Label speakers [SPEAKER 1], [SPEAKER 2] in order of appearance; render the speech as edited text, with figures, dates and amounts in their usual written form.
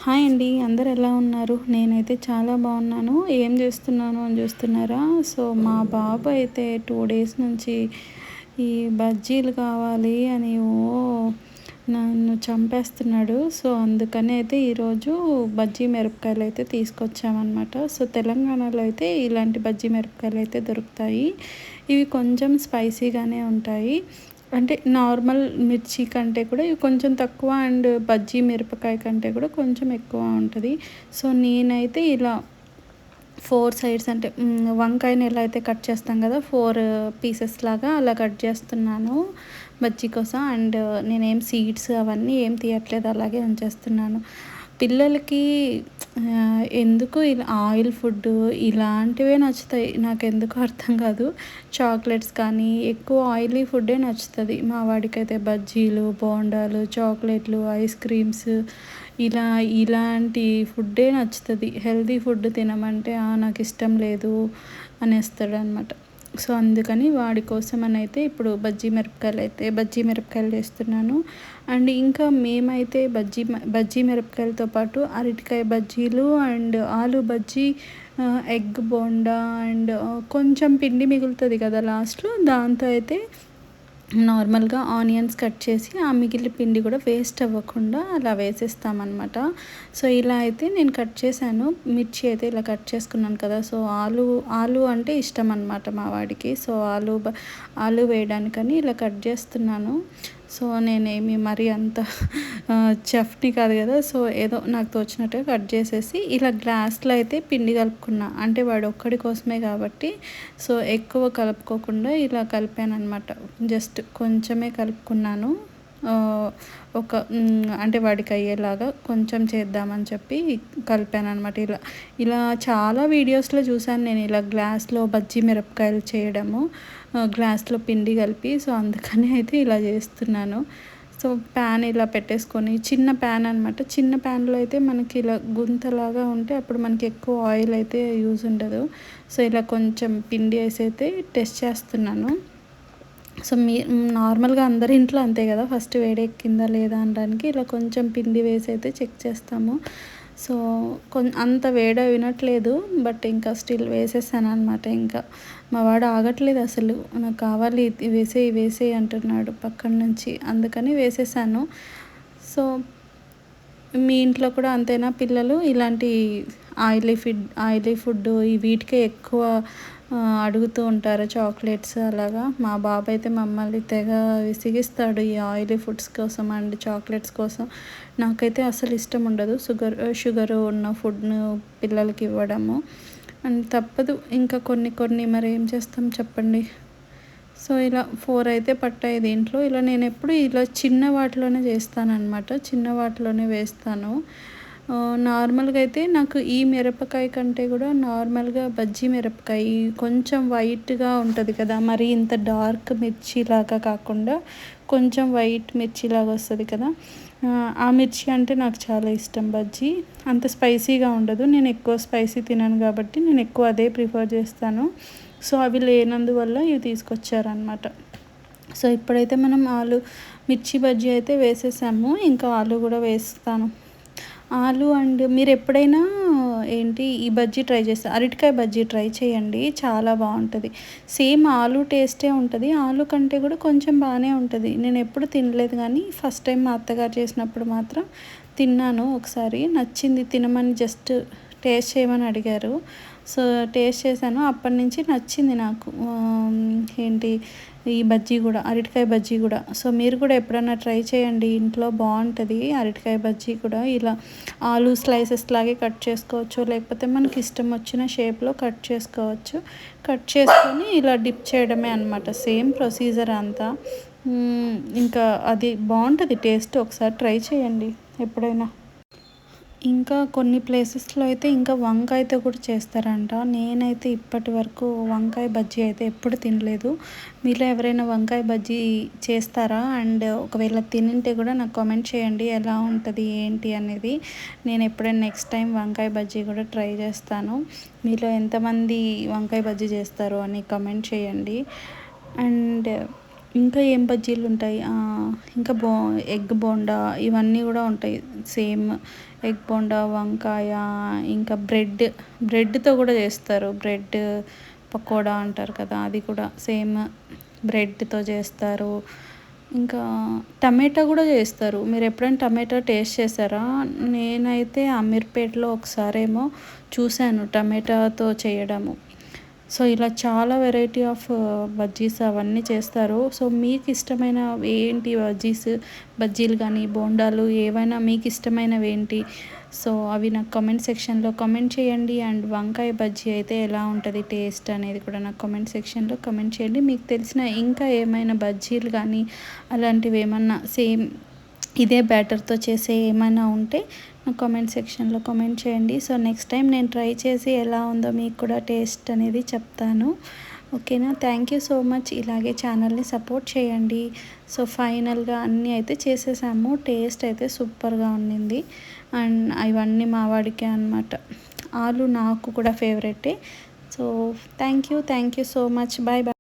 [SPEAKER 1] Hi అండి, అందరు ఎలా ఉన్నారు? నేనైతే చాలా బాగున్నాను. ఏం చేస్తున్నాను అని చూస్తున్నారా? సో మా బాబు అయితే 2 డేస్ నుంచి ఈ బజ్జీలు కావాలి అని నన్ను చంపేస్తున్నాడు. సో అందుకని అయితే ఈరోజు బజ్జీ మిరపకాయలు అయితే తీసుకొచ్చామన్నమాట. సో తెలంగాణలో అయితే ఇలాంటి బజ్జీ మిరపకాయలు అయితే దొరుకుతాయి. ఇవి కొంచెం స్పైసీగానే ఉంటాయి. అంటే నార్మల్ మిర్చి కంటే కూడా ఇవి కొంచెం తక్కువ, అండ్ బజ్జీ మిరపకాయ కంటే కూడా కొంచెం ఎక్కువ ఉంటుంది. సో నేనైతే ఇలా 4 సైడ్స్ అంటే వంకాయని ఎలా అయితే కట్ చేస్తాం కదా, 4 పీసెస్ లాగా అలా కట్ చేస్తున్నాను బజ్జీ కోసం. అండ్ నేనేం సీడ్స్ అవన్నీ ఏం తీయట్లేదు, అలాగే ఉంచేస్తున్నాను. పిల్లలకి ఎందుకు ఇలా ఆయిల్ ఫుడ్ ఇలాంటివే నచ్చుతాయి. నాకెందుకు అర్థం కాదు. చాక్లెట్స్ కానీ ఎక్కువ ఆయిలీ ఫుడ్డే నచ్చుతుంది మా వాడికైతే. బజ్జీలు, బోండాలు, చాక్లెట్లు, ఐస్ క్రీమ్స్ ఇలాంటి ఫుడ్డే నచ్చుతుంది. హెల్తీ ఫుడ్ తినమంటే నాకు ఇష్టం లేదు అనేస్తాడు అనమాట. సో అందుకని వాడి కోసం అని అయితే ఇప్పుడు బజ్జీ మిరపకాయలు చేస్తున్నాను. అండ్ ఇంకా మేమైతే బజ్జీ మిరపకాయలతో పాటు అరటికాయ బజ్జీలు అండ్ ఆలు బజ్జీ, ఎగ్ బోండా అండ్ కొంచెం పిండి మిగులుతుంది కదా లాస్ట్లో, దాంతో అయితే నార్మల్గా ఆనియన్స్ కట్ చేసి ఆ మిగిలిన పిండి కూడా వేస్ట్ అవ్వకుండా అలా వేసేస్తామన్నమాట. సో ఇలా అయితే నేను కట్ చేశాను. మిర్చి అయితే ఇలా కట్ చేసుకున్నాను కదా. సో ఆలు అంటే ఇష్టం అన్నమాట మా వాడికి. సో ఆలు వేయడానికని ఇలా కట్ చేస్తున్నాను. సో నేనేమి మరీ అంత చెఫ్ని కాదు కదా. సో ఏదో నాకు తోచినట్టుగా కట్ చేసేసి ఇలా గ్లాస్లో అయితే పిండి కలుపుకున్నా. అంటే వాడు ఒక్కడి కోసమే కాబట్టి సో ఎక్కువ కలుపుకోకుండా ఇలా కలిపాను అనమాట. జస్ట్ కొంచెమే కలుపుకున్నాను. అంటే వాడికి అయ్యేలాగా కొంచెం చేద్దామని చెప్పి కలిపాను అనమాట. ఇలా చాలా వీడియోస్లో చూశాను నేను, ఇలా గ్లాస్లో బజ్జీ మిరపకాయలు చేయడము, గ్లాస్లో పిండి కలిపి. సో అందుకని అయితే ఇలా చేస్తున్నాను. సో ప్యాన్ ఇలా పెట్టేసుకొని, చిన్న ప్యాన్ అనమాట. చిన్న ప్యాన్లో అయితే మనకి ఇలా గుంతలాగా ఉంటే అప్పుడు మనకి ఎక్కువ ఆయిల్ అయితే యూజ్ ఉండదు. సో ఇలా కొంచెం పిండి వేసి అయితే టెస్ట్ చేస్తున్నాను. సో నార్మల్గా అందరి ఇంట్లో అంతే కదా, ఫస్ట్ వేడెక్కిందా లేదా అనడానికి ఇలా కొంచెం పిండి వేసి అయితే చెక్ చేస్తాము. సో అంత వేడ వినట్లేదు, బట్ ఇంకా స్టిల్ వేసేసాను అనమాట. ఇంకా మా వాడు ఆగట్లేదు అసలు, నాకు కావాలి వేసేయి అంటున్నాడు పక్కన నుంచి, అందుకని వేసేసాను. సో మీ ఇంట్లో కూడా అంతేనా పిల్లలు? ఇలాంటి ఆయిలీ ఫుడ్ వీటికే ఎక్కువ అడుగుతూ ఉంటారు, చాక్లెట్స్ అలాగా. మా బాబు అయితే మమ్మల్ని తెగ విసిగిస్తాడు ఈ ఆయిలీ ఫుడ్స్ కోసం అండ్ చాక్లెట్స్ కోసం. నాకైతే అసలు ఇష్టం ఉండదు షుగర్ ఉన్న ఫుడ్ను పిల్లలకి ఇవ్వడము. అండ్ తప్పదు ఇంకా కొన్ని మరి ఏం చేస్తాం చెప్పండి. సో ఇలా 4 అయితే పట్టాయి దీంట్లో. నేను ఎప్పుడు ఇలా చిన్న వాటిలోనే చేస్తానన్నమాట, చిన్న వాటిలోనే వేస్తాను. నార్మల్గా అయితే నాకు ఈ మిరపకాయ కంటే కూడా నార్మల్గా బజ్జీ మిరపకాయ కొంచెం వైట్గా ఉంటుంది కదా, మరి ఇంత డార్క్ మిర్చిలాగా కాకుండా కొంచెం వైట్ మిర్చిలాగా వస్తుంది కదా, ఆ మిర్చి అంటే నాకు చాలా ఇష్టం. బజ్జీ అంత స్పైసీగా ఉండదు, నేను ఎక్కువ స్పైసీ తినను కాబట్టి నేను ఎక్కువ అదే ప్రిఫర్ చేస్తాను. సో అవి లేనందువల్ల ఇవి తీసుకొచ్చారనమాట. సో ఇప్పుడైతే మనం మిర్చి బజ్జీ అయితే వేసేసాము, ఇంకా ఆలు కూడా వేస్తాను. ఆలు అండ్ మీరు ఎప్పుడైనా ఈ బజ్జీ ట్రై చేస్తారు, అరటికాయ బజ్జీ ట్రై చేయండి, చాలా బాగుంటుంది. సేమ్ ఆలు టేస్టే ఉంటుంది, ఆలు కంటే కూడా కొంచెం బాగానే ఉంటుంది. నేను ఎప్పుడు తినలేదు కానీ ఫస్ట్ టైం మా అత్తగారు చేసినప్పుడు మాత్రం తిన్నాను ఒకసారి, నచ్చింది. తినమని జస్ట్ టేస్ట్ చేయమని అడిగారు. సో టేస్ట్ చేశాను, అప్పటి నుంచి నచ్చింది నాకు. ఈ బజ్జీ కూడా, అరటికాయ బజ్జీ కూడా. సో మీరు కూడా ఎప్పుడైనా ట్రై చేయండి, ఇంట్లో బాగుంటుంది అరటికాయ బజ్జీ కూడా. ఇలా ఆలు స్లైసెస్ లాగే కట్ చేసుకోవచ్చు, లేకపోతే మనకి ఇష్టం వచ్చిన షేప్లో కట్ చేసుకోవచ్చు. కట్ చేసుకొని ఇలా డిప్ చేయడమే అనమాట, సేమ్ ప్రొసీజర్ అంతా. ఇంకా అది బాగుంటుంది టేస్ట్, ఒకసారి ట్రై చేయండి ఎప్పుడైనా. ఇంకా కొన్ని ప్లేసెస్లో అయితే ఇంకా వంకాయతో కూడా చేస్తారంట. నేనైతే ఇప్పటి వరకు వంకాయ బజ్జీ అయితే ఎప్పుడు తినలేదు. మీలో ఎవరైనా వంకాయ బజ్జీ చేస్తారా? అండ్ ఒకవేళ తినింటే కూడా నాకు కామెంట్ చేయండి, ఎలా ఉంటుంది ఏంటి అనేది. నేను ఎప్పుడైనా నెక్స్ట్ టైం వంకాయ బజ్జీ కూడా ట్రై చేస్తాను. మీలో ఎంతమంది వంకాయ బజ్జీ చేస్తారు అని కామెంట్ చేయండి. అండ్ ఇంకా ఏం బజ్జీలు ఉంటాయి, ఇంకా ఎగ్ బోండా ఇవన్నీ కూడా ఉంటాయి సేమ్. ఎగ్ బోండా, వంకాయ, ఇంకా బ్రెడ్తో కూడా చేస్తారు. బ్రెడ్ పకోడా అంటారు కదా, అది కూడా సేమ్ బ్రెడ్తో చేస్తారు. ఇంకా టమాటా కూడా చేస్తారు. మీరు ఎప్పుడైనా టమాటా టేస్ట్ చేశారా? నేనైతే అమీర్పేటలో ఒకసారేమో చూశాను టమాటాతో చేయడము. సో ఇలా చాలా వెరైటీ ఆఫ్ బజ్జీస్ అవన్నీ చేస్తారు. సో మీకు ఇష్టమైన ఏంటి బజ్జీలు కానీ బోండాలు ఏవైనా మీకు ఇష్టమైనవి ఏంటి? సో అవి నాకు కామెంట్ సెక్షన్లో కామెంట్ చేయండి. అండ్ వంకాయ బజ్జీ అయితే ఎలా ఉంటుంది టేస్ట్ అనేది కూడా నాకు కామెంట్ సెక్షన్లో కామెంట్ చేయండి. మీకు తెలిసిన ఇంకా ఏమైనా బజ్జీలు కానీ అలాంటివి ఏమన్నా సేమ్ ఇదే బ్యాటర్తో చేసే ఏమైనా ఉంటే నాకు కామెంట్ సెక్షన్లో కామెంట్ చేయండి. సో నెక్స్ట్ టైం నేను ట్రై చేసి ఎలా ఉందో మీకు కూడా టేస్ట్ అనేది చెప్తాను. ఓకేనా? Thank you so much. ఇలాగే ఛానల్ని సపోర్ట్ చేయండి. సో ఫైనల్గా అన్నీ అయితే చేసేసాము. టేస్ట్ అయితే సూపర్గా ఉండింది. అండ్ ఇవన్నీ మా వాడికే అనమాట. ఆలు నాకు కూడా ఫేవరెటే. So thank you so much. Bye bye.